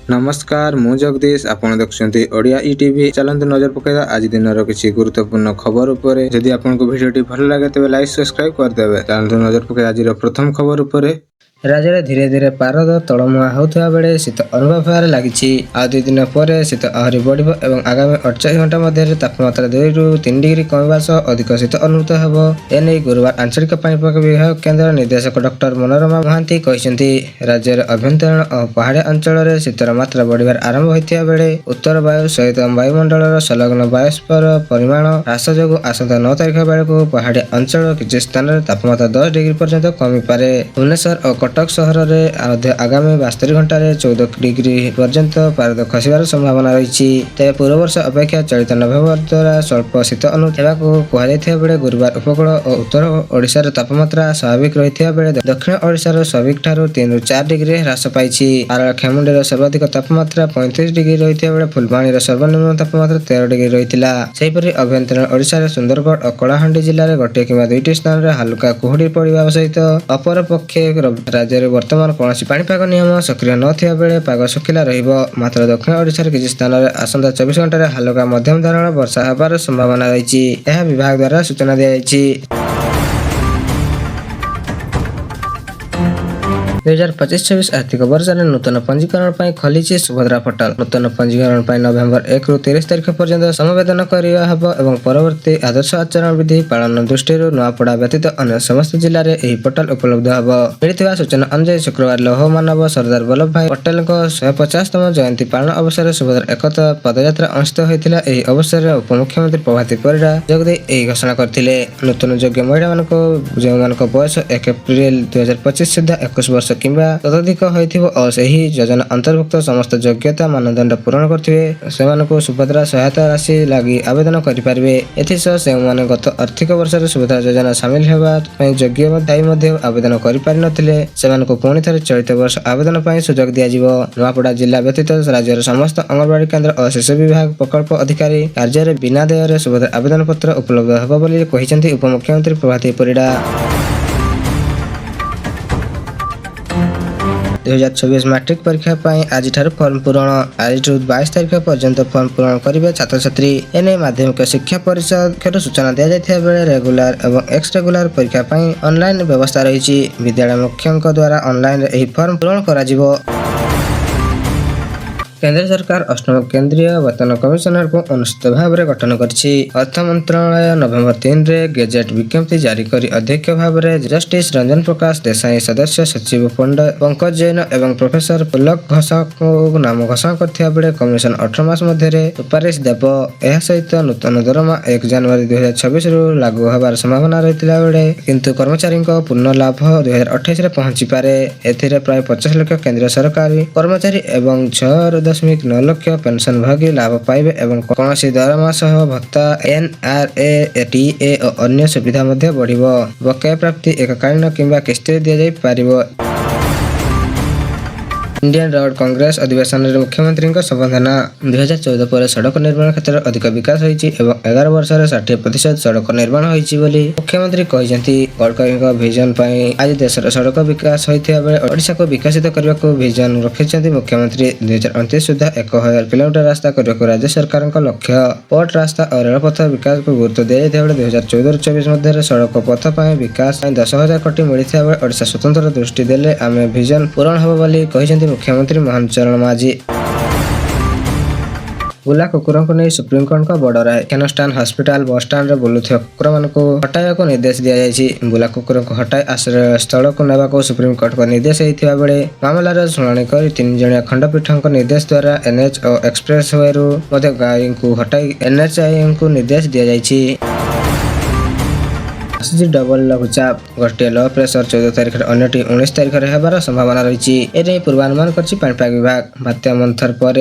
नमस्कार मु जगदीश आपण देखुछंती ओडिया ईटीवी। चलंतु नजर पकेदा आज दिनर किछि गुरुत्वपूर्ण खबर उपरे। जदि आपनको भिडियोटी भल लागे तबे लाइक सब्सक्राइब कर देबे। चलंतु नजर पकेदा आज प्रथम खबर उपरे। राज्य में धीरे धीरे पारद तलमुआ होता बेले शीत अनुभव होबार लगी। आ 2 दिन पर शीत आहरी बढ़ और आगामी 48 घंटा मध्य तापमात्रा 2 ରୁ 3 डिग्री कमिबा सह अधिक शीत अनुभूत होब। एने गुरुवार आंचलिक पाणीपाग विभाग केन्द्र निर्देशक डॉक्टर मनोरमा महांती कहते राज्य में अभ्यंतरण और पहाड़िया अंचल में शीतर मात्रा बढ़िबार आरंभ होता बेले उत्तर वायु सहित वायुमंडल संलग्न बायोस्फीयर परिमाण ह्रास जो आसंता 9 तारिख बेलू पहाड़िया अंचल किसी स्थान में तापमात्रा 10 डिग्री पर्यंत कमी पारे। भुवनेश्वर और कटक सहर में आगामी 72 घंटा 14 डिग्री पर्यंत पारद खसिबार संभावना रही। तेज पूर्व वर्ष अपेक्षा चलित नवेम्बर द्वारा स्वल्प शीत अनुभूत होगा। गुरुवार उपकूल और उत्तर ओडिशार तापमात्रा स्वाभाविक रही बेले दक्षिण ओडिशार स्वाभाविक ठारू 3 ରୁ 4 डिग्री ह्रास पाई। आरखेमुंडीर सर्वाधिक तापमात्रा 35 डिग्री रही बेले फुलबाणी सर्वनिम्न तापमात्रा 13 डिग्री रही। सेहीपरि अभ्यंतरण ओडिशार सुंदरगढ़ और कलाहांडी जिले में गोटे कि 2ଟି स्थान में हालुका कुहुड़ी पड़ा सहित अपर पक्षे राज्य में वर्तमान कौन पाणीपाग नियम सक्रिय नथिबा बेले पाग शुखिला रहिबो। मात्र दक्षिण ओडिशार किछि स्थान में आसंता 24 घंटा हालुका मध्यम धरण वर्षा होबार संभावना रही। यह विभाग द्वारा सूचना दी जायछि। 2025-26 आर्थिक वर्ष में नूतन पंजीकरण पर खोली सुभद्रा पोर्टाल। नूतन पंजीकरण पर नवेम्बर 1 ରୁ 30 तारिख पर्यंत संवेदन करिया हबो एवं परवर्ती आदर्श आचरण विधि पालन दृष्टि नुआपड़ा व्यतीत अन्य समस्त जिले में यह पोर्टाल उपलब्ध हबो। मिलिथिबा सूचना अनुसार शुक्रवार लौह मानव सरदार वल्लभ भाई पटेल 150तम जयंती पालन अवसर सुभद्रा एकता पदयात्रा अनुष्ठित होता। यह अवसर में उपमुख्यमंत्री प्रभाती परिडा जोगदे यह घोषणा करथिले। नूतन योग्य महिला जो बयस 1 एप्रिल 2025 सुधा 21 वर्ष किंबा तदधिक होइथिबो और सही योजना अंतर्भुक्त समस्त योग्यता मानदंड पूरण करथिबे सेमानको सुभद्रा सहायता राशि लागि आवेदन करि पारबे। एथिसह सेमाने गत आर्थिक वर्ष रे सुभद्रा योजना शामिल हेबा पय योग्य दायी मध्ये आवेदन करि पारि नथिले सेमानको पुणी थरे चलित वर्ष आवेदन पय सुযোগ दियाजिवो। नुआपड़ा जिला व्यतीत राज्यर समस्त अंगनवाड़ी केन्द्र और शिशु विभाग प्रकल्प अधिकारी कार्य रे बिना देय रे सुभद्रा आवेदन पत्र उपलब्ध हेबो बोली कहिसेंती उपमुख्यमंत्री प्रभाती परिडा। 2024 मैट्रिक परीक्षा आज फॉर्म पूरण। आज 22 तारिख पर्यंत फॉर्म पूरण करेंगे छात्र छात्री। एने माध्यमिक शिक्षा परिषद सूचना दी जाता बेले रेगुलर और एक्स रेगुलर परीक्षा ऑनलाइन व्यवस्था रही। विद्यालय मुख्यों द्वारा ऑनलाइन यह फॉर्म पूरण करा। केंद्र सरकार 8म केंद्रीय वेतन कमिशनर को अनुचित भाव में गठन करछि। अर्थ मंत्रालय नवेम्बर 3 रे गेजेट विज्ञप्ति जारी करी अध्यक्ष भाव में जस्टिस रंजन प्रकाश देसाई, सदस्य सचिव पंकज जैन एवं प्रोफेसर पुलक घोषक को नाम घोषणा करथिबा बेले कमिशन 18 मास मध्य सुपारिश देव। यह सहित नूतन दरमा 1 जनवरी 2026 रु लागू होबार संभावना रहितला बेले किंतु कर्मचारी पूर्ण लाभ 2028 रे पहुंची पारे। एथिरे प्राय 50 लाख केंद्रीय सरकारी कर्मचारी एवं 6.9 लाख पेंशन भागी लाभ पाइबे एवं कौन दरमा सह भत्ता NRA और अन्य सुविधा मध्य बढ़िबो। बकाया प्राप्ति एककालीन किंबा किस्ती दिया जाई पारिबो। इंडियन रोड कांग्रेस अधिवेशन में मुख्यमंत्री संबोधना। 2014 पर सड़क निर्माण क्षेत्र में अधिक विकास होइछि एवं 11 वर्ष 60% सड़क निर्माण होइछि बोली मुख्यमंत्री कहते। गडकरी विजन आज देश सड़क विकास होइथिबा बेले ओडिशा को विकसित करने को विजन रखिछन्ति मुख्यमंत्री। 2029 सुधा 1000 किलोमीटर रास्ता करने राज्य सरकार लक्ष्य। पोर्ट रास्ता और रेलपथ विकास को गुरुत्व दिया जाता बेले 2014-24 मध्य सड़क पथ विकास 10,000 कोटी मिलता बेले ओडिशा स्वतंत्र दृष्टि देले आमे विजन पूरण होबो बोली कहते मुख्यमंत्री मोहन चरण मांझी। बुला कुकुरों को नहीं सुप्रीम कोर्ट का बड़ राय। कैनस्टान हॉस्पिटल बस स्टैंड में बुलुथिबा कुकुर मानक हटाइबा को निर्देश दिया जायछि। बुला कुकुरों को हटाई आश्रय स्थल को नेबा को सुप्रीम कोर्ट का निर्देश होइथिबा बेले मामलार शुणाणी करी 3 जणिया खंडपीठक निर्देश द्वारा NH और एक्सप्रेस वे रु मध्य गाड़ी को हटाई NHAI को निर्देश दिया जायछि। डबल लघुचाप गोटे लो प्रेसर 14 तारिख अन्यटी 19 तारिख होबार संभावना रही। एने पूर्वानुमान करछि पाणीपाग विभाग। बात्या मंथर पर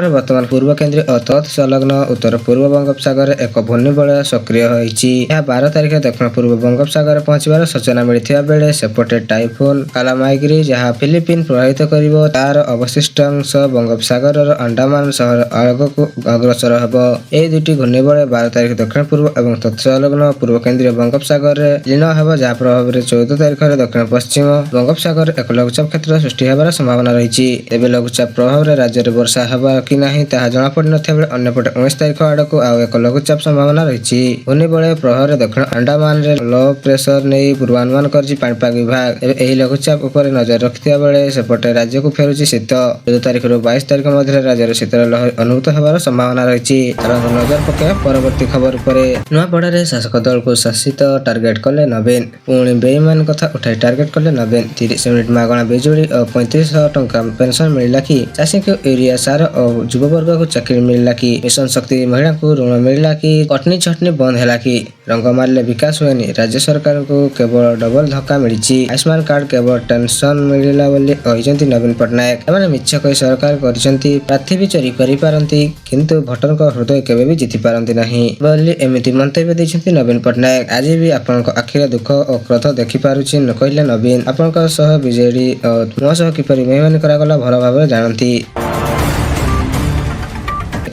वर्तमान पूर्व केंद्रीय और तत्संलग्न उत्तर पूर्व बंगोपसागर एक घूर्णिबलय सक्रिय होइछि। यह 12 तारिख दक्षिण पूर्व बंगोपसागर पहुंचबार सूचना मिलिथिबा बेले सेपटे टाइफोन कालामाइग्री जहां फिलिपिन प्रभावित करिवो तार अवशिष्ट अंश बंगोपसागर अंडमान शहर आगकू अग्रसर हेबो। एही दुटी घूर्णिबलय 12 तारिख दक्षिण पूर्व एवं तत्संलग्न पूर्व केंद्रीय बंगोपसागर ବଙ୍ଗୋପସାଗରରେ ଲୀନ ହେବ, ଯାହା ପ୍ରଭାବରେ 14 ତାରିଖରେ ଦକ୍ଷିଣ ପଶ୍ଚିମ ବଙ୍ଗୋପସାଗରରେ ଏକ ଲଘୁଚାପ କ୍ଷେତ୍ର ସୃଷ୍ଟି ହେବାର ସମ୍ଭାବନା ରହିଛି। ତେବେ ଲଘୁଚାପ ପ୍ରଭାବରେ ରାଜ୍ୟରେ ବର୍ଷା ହେବ କି ନାହିଁ ତାହା ଜଣାପଡ଼ିନଥିବା ବେଳେ ଅନ୍ୟପଟେ 19 ତାରିଖ ଆଡ଼କୁ ଆଉ ଏକ ଲଘୁଚାପ ସମ୍ଭାବନା ରହିଛି। ଘୂର୍ଣ୍ଣିବଳୟ ପ୍ରଭାବରେ ଦକ୍ଷିଣ ଆଣ୍ଡାମାନରେ ଲୋ ପ୍ରେସର ନେଇ ପୂର୍ବାନୁମାନ କରିଛି ପାଣିପାଗ ବିଭାଗ। ଏବେ ଏହି ଲଘୁଚାପ ଉପରେ ନଜର ରଖିଥିବା ବେଳେ ସେପଟେ ରାଜ୍ୟକୁ ଫେରୁଛି ଶୀତ। 14 ତାରିଖରୁ 22 ତାରିଖ ମଧ୍ୟରେ ରାଜ୍ୟରେ ଶୀତର ଲହରୀ ଅନୁଭୂତ ହେବାର ସମ୍ଭାବନା ରହିଛି। ଚାଲନ୍ତୁ ନଜର ପକାଇବା ପରବର୍ତ୍ତୀ ଖବର ଉପରେ। ନୂଆପଡ଼ାରେ ଶାସକ ଦଳକୁ ଶାସିତ ଟାର୍ଗେଟ କଲେ ନବୀନ। ପୁଣି ବେଇମାନ କଥା ଉଠାଇ ଟାର୍ଗେଟ କଲେ ନବୀନ। 30 ୟୁନିଟ୍ ମାଗଣା ବିଜୁଳି ଓ 3500 ଟଙ୍କା ପେନସନ ମିଳିଲା କି? ଚାଷୀଙ୍କୁ ୟୁରିଆ ସାର ଓ ଯୁବବର୍ଗକୁ ଚାକିରି ମିଳିଲା କି? ମିଶନ ଶକ୍ତି ମହିଳାଙ୍କୁ ଋଣ ମିଳିଲା କି? କଟନୀ ଛଟନୀ ବନ୍ଦ ହେଲା କି? ରଙ୍ଗ ମାରିଲେ ବିକାଶ ହୁଏନି, ରାଜ୍ୟ ସରକାରଙ୍କୁ କେବଳ ଡବଲ ଧକ୍କା ମିଳିଛି। ଆୟୁଷ୍ମାନ କାର୍ଡ କେବଳ ଟେନସନ ମିଳିଲା ବୋଲି କହିଛନ୍ତି ନବୀନ ପଟ୍ଟନାୟକ। ଏମାନେ ମିଛ କହି ସରକାର କରିଛନ୍ତି, ପ୍ରାର୍ଥୀ ବି ଚୋରି କରିପାରନ୍ତି କିନ୍ତୁ ଭୋଟରଙ୍କ ହୃଦୟ କେବେ ବି ଜିତି ପାରନ୍ତି ନାହିଁ ବୋଲି ଏମିତି ମନ୍ତବ୍ୟ ଦେଇଛନ୍ତି ନବୀନ ପଟ୍ଟନାୟକ। ଆଜି ବି ଆପଣଙ୍କ ଆଖିରେ ଦୁଃଖ ଓ କ୍ରୋଧ ଦେଖିପାରୁଛି କହିଲେ ନବୀନ। ଆପଣଙ୍କ ସହ ବିଜେଡି ଓ ମୋ ସହ କିପରି ବେଇମାନି କରାଗଲା ଭଲ ଭାବରେ ଜାଣନ୍ତି।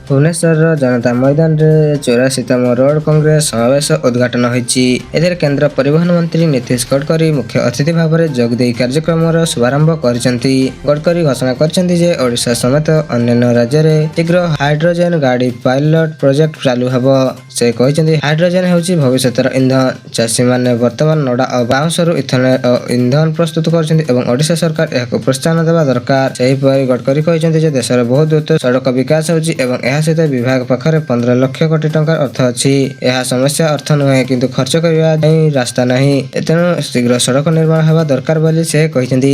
ଭୁବନେଶ୍ୱରର ଜନତା ମଇଦାନରେ 84ତମ ରୋଡ୍ କଂଗ୍ରେସ ସମାବେଶ ଉଦ୍ଘାଟନ ହୋଇଛି। ଏଥିରେ କେନ୍ଦ୍ର ପରିବହନ ମନ୍ତ୍ରୀ ନୀତିଶ ଗଡକରୀ ମୁଖ୍ୟ ଅତିଥି ଭାବରେ ଯୋଗଦେଇ କାର୍ଯ୍ୟକ୍ରମର ଶୁଭାରମ୍ଭ କରିଛନ୍ତି। ଗଡକରୀ ଘୋଷଣା କରିଛନ୍ତି ଯେ ଓଡ଼ିଶା ସମେତ ଅନ୍ୟାନ୍ୟ ରାଜ୍ୟରେ ଶୀଘ୍ର ହାଇଡ୍ରୋଜେନ ଗାଡ଼ି ପାଇଲଟ ପ୍ରୋଜେକ୍ଟ ଚାଲୁ ହେବ। ସେ କହିଛନ୍ତି ହାଇଡ୍ରୋଜେନ ହେଉଛି ଭବିଷ୍ୟତର ଇନ୍ଧନ। ଚାଷୀମାନେ ବର୍ତ୍ତମାନ ନଡ଼ା ଓ ବାଉଁଶରୁ ଇଥେନଲ ଇନ୍ଧନ ପ୍ରସ୍ତୁତ କରୁଛନ୍ତି ଏବଂ ଓଡ଼ିଶା ସରକାର ଏହାକୁ ପ୍ରୋତ୍ସାହନ ଦେବା ଦରକାର। ସେହିପରି ଗଡକରୀ କହିଛନ୍ତି ଯେ ଦେଶରେ ବହୁ ଦ୍ରୁତ ସଡ଼କ ବିକାଶ ହେଉଛି ଏବଂ ଏହା ସହିତ ବିଭାଗ ପାଖରେ 15 ଲକ୍ଷ କୋଟି ଟଙ୍କାର ଅର୍ଥ ଅଛି। ଏହା ସମସ୍ୟା ଅର୍ଥ ନୁହେଁ କିନ୍ତୁ ଖର୍ଚ୍ଚ କରିବା ପାଇଁ ରାସ୍ତା ନାହିଁ। ତେଣୁ ଶୀଘ୍ର ସଡ଼କ ନିର୍ମାଣ ହେବା ଦରକାର ବୋଲି ସେ କହିଛନ୍ତି।